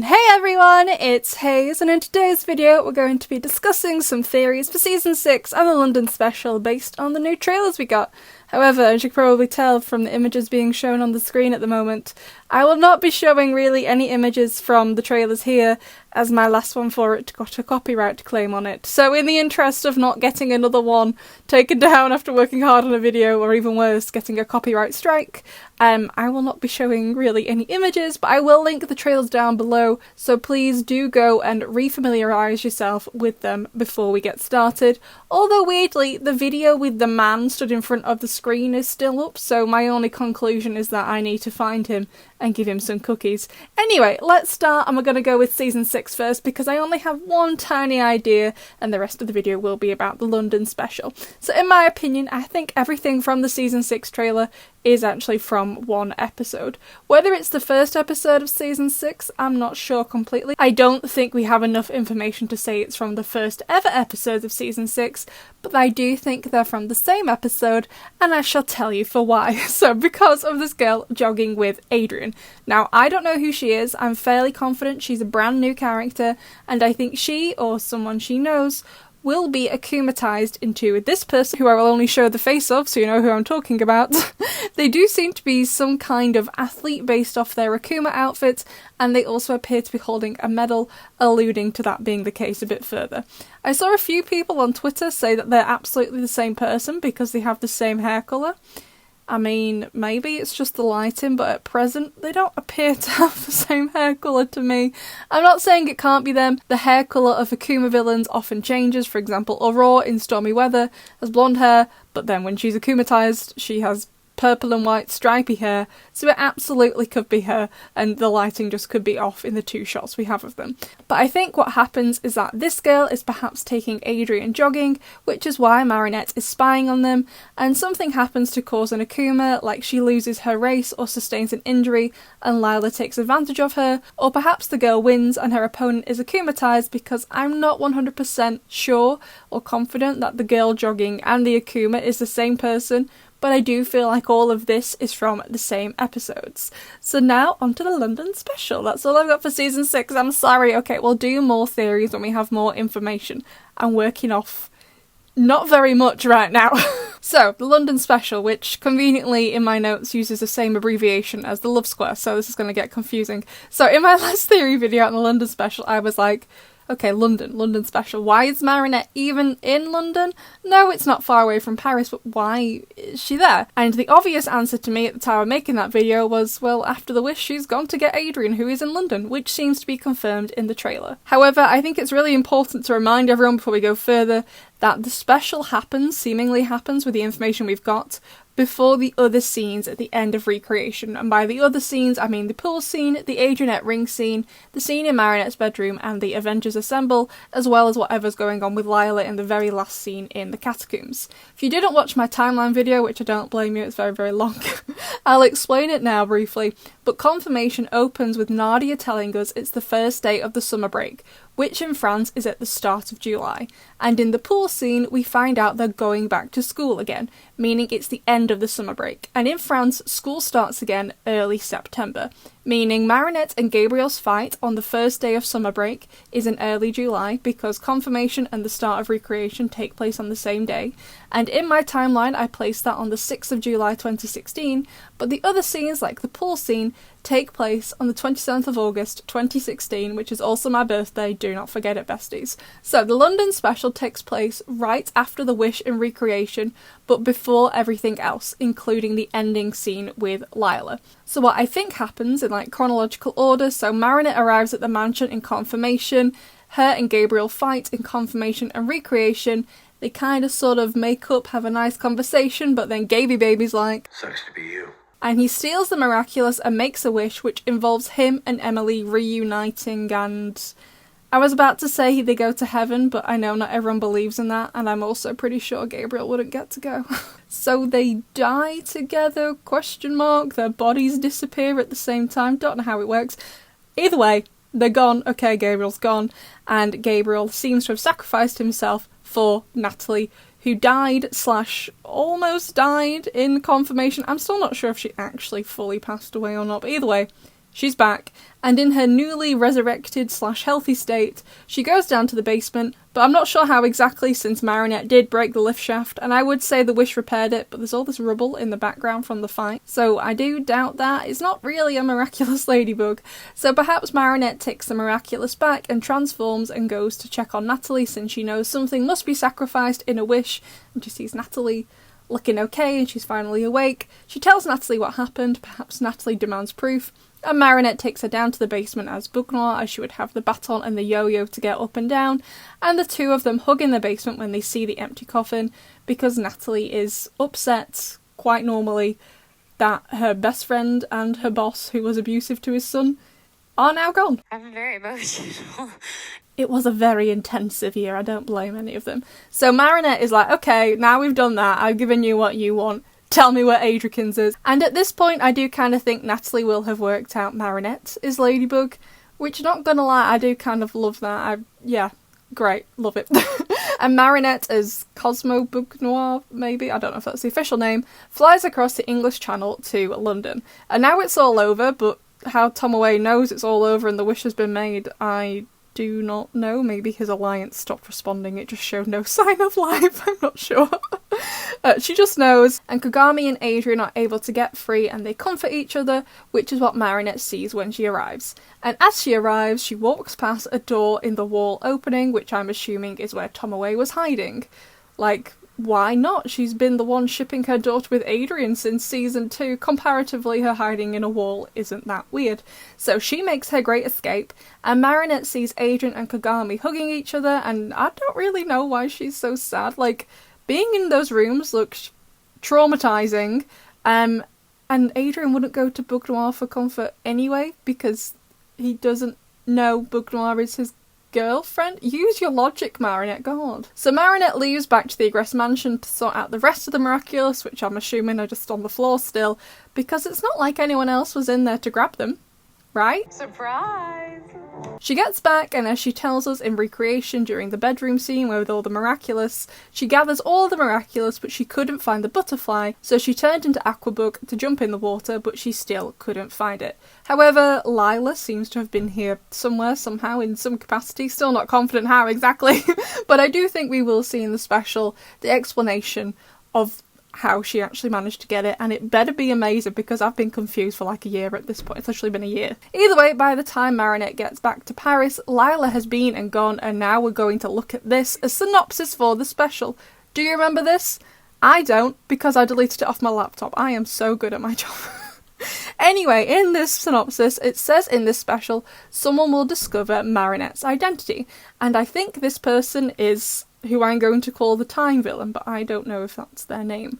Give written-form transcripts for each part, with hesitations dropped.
Hey everyone, it's Hayes, and in today's video we're going to be discussing some theories for Season 6 and the London special based on the new trailers we got. However, as you can probably tell from the images being shown on the screen at the moment, I will not be showing really any images from the trailers here, as my last one for it got a copyright claim on it. So in the interest of not getting another one taken down after working hard on a video, or even worse, getting a copyright strike, I will not be showing really any images, but I will link the trailers down below, so please do go and refamiliarise yourself with them before we get started. Although weirdly, the video with the man stood in front of the screen is still up, so my only conclusion is that I need to find him and give him some cookies. Anyway, let's start, and we're going to go with Season 6 first, because I only have one tiny idea, and the rest of the video will be about the London special. So in my opinion, I think everything from the Season 6 trailer is actually from one episode. Whether it's the first episode of Season 6, I'm not sure completely. I don't think we have enough information to say it's from the first ever episode of Season 6, but I do think they're from the same episode, and I shall tell you for why. So, because of this girl jogging with Adrian. Now, I don't know who she is, I'm fairly confident she's a brand new character, and I think she, or someone she knows, will be akumatized into this person, who I will only show the face of so you know who I'm talking about. They do seem to be some kind of athlete based off their Akuma outfit, and they also appear to be holding a medal, alluding to that being the case a bit further. I saw a few people on Twitter say that they're absolutely the same person because they have the same hair colour. I mean, maybe it's just the lighting, but at present, they don't appear to have the same hair colour to me. I'm not saying it can't be them. The hair colour of Akuma villains often changes. For example, Aurora in Stormy Weather has blonde hair, but then when she's akumatized, she has purple and white stripy hair, so it absolutely could be her, and the lighting just could be off in the two shots we have of them. But I think what happens is that this girl is perhaps taking Adrian jogging, which is why Marinette is spying on them, and something happens to cause an Akuma, like she loses her race or sustains an injury, and Lila takes advantage of her, or perhaps the girl wins and her opponent is akumatized, because I'm not 100% sure or confident that the girl jogging and the Akuma is the same person, but I do feel like all of this is from the same episodes. So now, onto the London special. That's all I've got for Season 6. I'm sorry. Okay, we'll do more theories when we have more information. I'm working off not very much right now. So, the London special, which conveniently in my notes uses the same abbreviation as the Love Square, so this is going to get confusing. So in my last theory video on the London special, I was like, okay, London special. Why is Marinette even in London? No, it's not far away from Paris, but why is she there? And the obvious answer to me at the time of making that video was, well, after the wish, she's gone to get Adrian, who is in London, which seems to be confirmed in the trailer. However, I think it's really important to remind everyone before we go further that the special seemingly happens with the information we've got, before the other scenes at the end of Recreation. And by the other scenes, I mean the pool scene, the Adrianette ring scene, the scene in Marinette's bedroom, and the Avengers Assemble, as well as whatever's going on with Lila in the very last scene in the catacombs. If you didn't watch my timeline video, which I don't blame you, it's very, very long, I'll explain it now briefly. But Confirmation opens with Nadia telling us it's the first day of the summer break, which in France is at the start of July. And in the pool scene, we find out they're going back to school again, meaning it's the end of the summer break. And in France, school starts again early September, meaning Marinette and Gabriel's fight on the first day of summer break is in early July, because Confirmation and the start of Recreation take place on the same day. And in my timeline, I placed that on the 6th of July 2016, but the other scenes, like the pool scene, take place on the 27th of August 2016, which is also my birthday, do not forget it, besties. So the London special takes place right after the wish in Recreation, but before everything else, including the ending scene with Lila. So what I think happens in chronological order, so Marinette arrives at the mansion in Confirmation, her and Gabriel fight in Confirmation and Recreation, they kind of sort of make up, have a nice conversation, but then Gaby Baby's like, "Sucks to be you." And he steals the Miraculous and makes a wish which involves him and Emily reuniting, and I was about to say they go to heaven, but I know not everyone believes in that, and I'm also pretty sure Gabriel wouldn't get to go. So they die together, ? Their bodies disappear at the same time, don't know how it works. Either way, they're gone. Okay, Gabriel's gone, and Gabriel seems to have sacrificed himself for Natalie, who died / almost died in Confirmation. I'm still not sure if she actually fully passed away or not, but either way, she's back, and in her newly resurrected / healthy state, she goes down to the basement, but I'm not sure how exactly since Marinette did break the lift shaft, and I would say the wish repaired it, but there's all this rubble in the background from the fight, so I do doubt that. It's not really a miraculous ladybug, so perhaps Marinette takes the Miraculous back and transforms and goes to check on Natalie since she knows something must be sacrificed in a wish, and she sees Natalie looking okay and she's finally awake. She tells Natalie what happened, perhaps Natalie demands proof, and Marinette takes her down to the basement as Bug Noir, as she would have the baton and the yo-yo to get up and down, and the two of them hug in the basement when they see the empty coffin, because Natalie is upset, quite normally, that her best friend and her boss, who was abusive to his son, are now gone. I'm very emotional. It was a very intensive year, I don't blame any of them. So Marinette is like, okay, now we've done that, I've given you what you want, tell me where Adrikins is. And at this point, I do kind of think Natalie will have worked out Marinette is Ladybug, which, not gonna lie, I do kind of love that. Yeah, great, love it. And Marinette as Cosmo Bug Noir, maybe, I don't know if that's the official name, flies across the English Channel to London. And now it's all over, but how Tomaway knows it's all over and the wish has been made, I do not know. Maybe his alliance stopped responding, it just showed no sign of life, I'm not sure. She just knows, and Kagami and Adrian are able to get free and they comfort each other, which is what Marinette sees when she arrives. And as she arrives, she walks past a door in the wall opening, which I'm assuming is where Tomaway was hiding. Like, why not? She's been the one shipping her daughter with Adrian since season 2. Comparatively, her hiding in a wall isn't that weird. So she makes her great escape, and Marinette sees Adrian and Kagami hugging each other, and I don't really know why she's so sad. Like, being in those rooms looks traumatizing, and Adrian wouldn't go to Bug Noir for comfort anyway, because he doesn't know Bug Noir is his girlfriend? Use your logic, Marinette, God. So Marinette leaves back to the Egress Mansion to sort out the rest of the Miraculous, which I'm assuming are just on the floor still, because it's not like anyone else was in there to grab them, right? Surprise! She gets back, and as she tells us in Recreation during the bedroom scene with all the Miraculous, she gathers all the Miraculous, but she couldn't find the butterfly, so she turned into Aquabug to jump in the water, but she still couldn't find it. However, Lila seems to have been here somewhere, somehow, in some capacity. Still not confident how exactly, but I do think we will see in the special the explanation of how she actually managed to get it, and it better be amazing because I've been confused for like a year at this point. It's literally been a year. Either way, by the time Marinette gets back to Paris, Lila has been and gone, and now we're going to look at this as synopsis for the special. Do you remember this? I don't, because I deleted it off my laptop. I am so good at my job. Anyway, in this synopsis, it says in this special, someone will discover Marinette's identity, and I think this person is who I'm going to call the Time Villain, but I don't know if that's their name.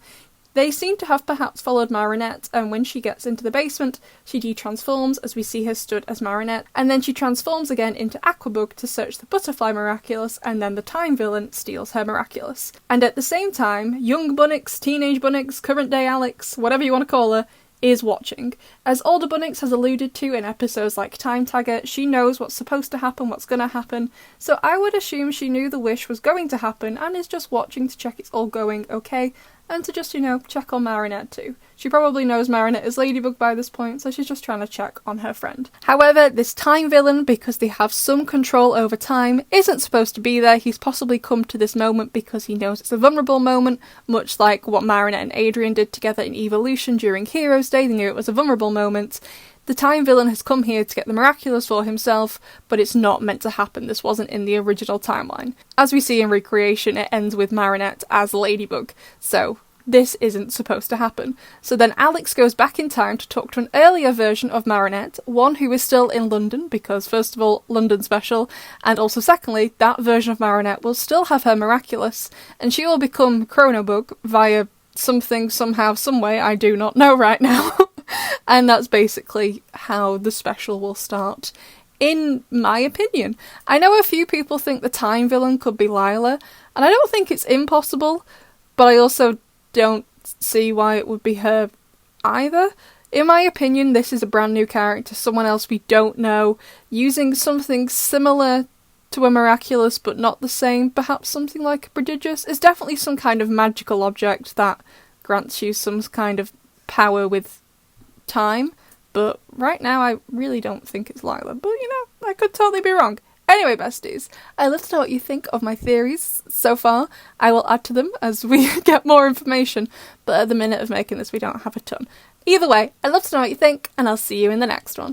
They seem to have perhaps followed Marinette, and when she gets into the basement, she de-transforms as we see her stood as Marinette, and then she transforms again into Aquabug to search the Butterfly Miraculous, and then the Time Villain steals her Miraculous. And at the same time, young Bunnix, teenage Bunnix, current day Alex, whatever you want to call her, is watching. As older Bunnix has alluded to in episodes like Time Tagger, she knows what's supposed to happen, what's going to happen, so I would assume she knew the wish was going to happen and is just watching to check it's all going okay, and to just, check on Marinette too. She probably knows Marinette is Ladybug by this point, so she's just trying to check on her friend. However, this Time Villain, because they have some control over time, isn't supposed to be there. He's possibly come to this moment because he knows it's a vulnerable moment, much like what Marinette and Adrian did together in Evolution during Heroes Day. They knew it was a vulnerable moment. The Time Villain has come here to get the Miraculous for himself, but it's not meant to happen. This wasn't in the original timeline. As we see in Recreation, it ends with Marinette as Ladybug, so this isn't supposed to happen. So then Alex goes back in time to talk to an earlier version of Marinette, one who is still in London, because first of all, London special, and also secondly, that version of Marinette will still have her Miraculous, and she will become Chronobug via something, somehow, some way, I do not know right now. And that's basically how the special will start, in my opinion. I know a few people think the Time Villain could be Lila, and I don't think it's impossible, but I also don't see why it would be her either. In my opinion, this is a brand new character, someone else we don't know, using something similar to a Miraculous but not the same, perhaps something like a Prodigious. It's definitely some kind of magical object that grants you some kind of power with time, but right now I really don't think it's Lila, but you know, I could totally be wrong. Anyway, besties, I'd love to know what you think of my theories so far. I will add to them as we get more information, but at the minute of making this we don't have a ton. Either way, I'd love to know what you think, and I'll see you in the next one.